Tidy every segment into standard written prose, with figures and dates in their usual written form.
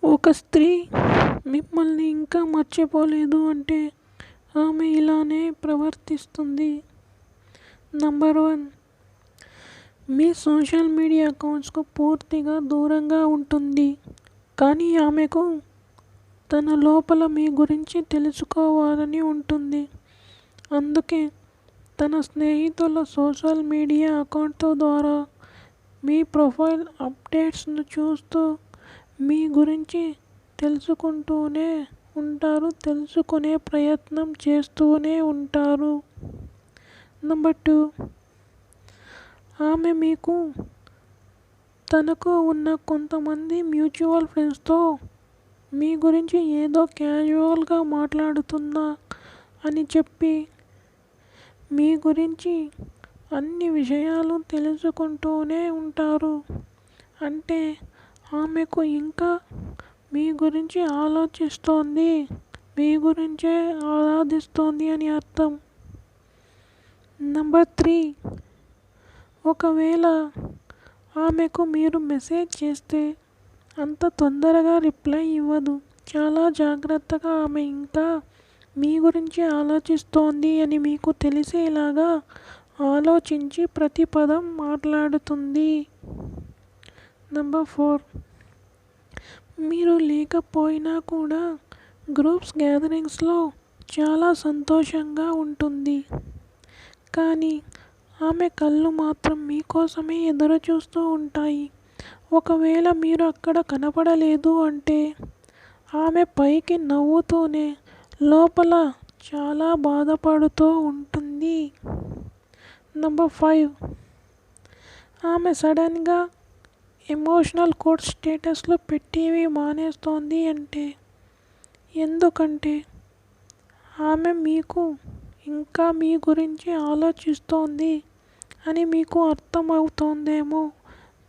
ఒక స్త్రీ మిమ్మల్ని ఇంకా మర్చిపోలేదు అంటే ఆమె ఇలానే ప్రవర్తిస్తుంది. నంబర్ 1, మీ సోషల్ మీడియా అకౌంట్స్కు పూర్తిగా దూరంగా ఉంటుంది. కానీ ఆమెకు తన లోపల మీ గురించి తెలుసుకోవాలని ఉంటుంది. అందుకే తన స్నేహితుల సోషల్ మీడియా అకౌంట్ ద్వారా మీ ప్రొఫైల్ అప్డేట్స్ను చూస్తూ మీ గురించి తెలుసుకుంటూనే ఉంటారు, తెలుసుకునే ప్రయత్నం చేస్తూనే ఉంటారు. నంబర్ 2, ఆమె మీకు తనకు ఉన్న కొంతమంది మ్యూచువల్ ఫ్రెండ్స్తో మీ గురించి ఏదో క్యాజువల్గా మాట్లాడుతున్నా అని చెప్పి మీ గురించి అన్ని విషయాలు తెలుసుకుంటూనే ఉంటారు. అంటే ఆమెకు ఇంకా మీ గురించి ఆలోచిస్తోంది, మీ గురించే ఆరాధిస్తోంది అని అర్థం. నంబర్ 3, ఒకవేళ ఆమెకు మీరు మెసేజ్ చేస్తే అంత తొందరగా రిప్లై ఇవ్వదు. చాలా జాగ్రత్తగా ఆమె ఇంకా మీ గురించి ఆలోచిస్తోంది అని మీకు తెలిసేలాగా ఆలోచించి ప్రతి పదం మాట్లాడుతుంది. నంబర్ 4, మీరు లేకపోయినా కూడా గ్రూప్స్ గ్యాదరింగ్స్లో చాలా సంతోషంగా ఉంటుంది. కానీ ఆమె కళ్ళు మాత్రం మీకోసమే ఎదురు చూస్తూ ఉంటాయి. ఒకవేళ మీరు అక్కడ కనపడలేదు అంటే ఆమె పైకి నవ్వుతూనే లోపల చాలా బాధపడుతూ ఉంటుంది. నంబర్ 5, ఆమె సడన్గా ఎమోషనల్ కోట్ స్టేటస్లు పెట్టేవి మానేస్తోంది అంటే ఎందుకంటే ఆమె మీకు ఇంకా మీ గురించి ఆలోచిస్తోంది అని మీకు అర్థమవుతోందేమో,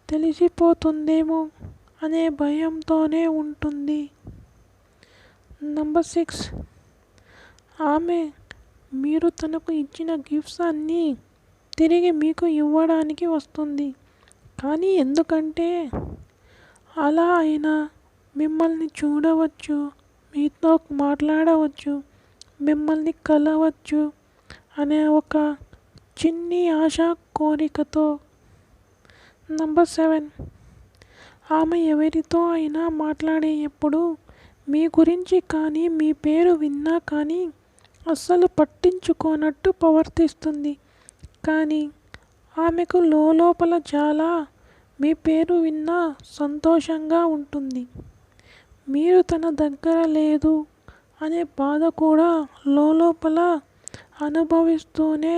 తెలిసిపోతుందేమో అనే భయంతోనే ఉంటుంది. నంబర్ 6, ఆమె మీరు తనకు ఇచ్చిన గిఫ్ట్స్ అన్నీ తిరిగి మీకు ఇవ్వడానికి వస్తుంది. కానీ ఎందుకంటే అలా అయినా మిమ్మల్ని చూడవచ్చు, మీతో మాట్లాడవచ్చు, మిమ్మల్ని కలవచ్చు అనే ఒక చిన్ని ఆశ కోరికతో. నంబర్ 7, ఆమె ఎవరితో అయినా మాట్లాడేటప్పుడు మీ గురించి కానీ మీ పేరు విన్నా కానీ అస్సలు పట్టించుకోనట్టు ప్రవర్తిస్తుంది. కానీ ఆమెకు లోపల చాలా మీ పేరు విన్నా సంతోషంగా ఉంటుంది. మీరు తన దగ్గర లేదు అనే బాధ కూడా లోపల అనుభవిస్తూనే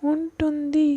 ఉంటుంది.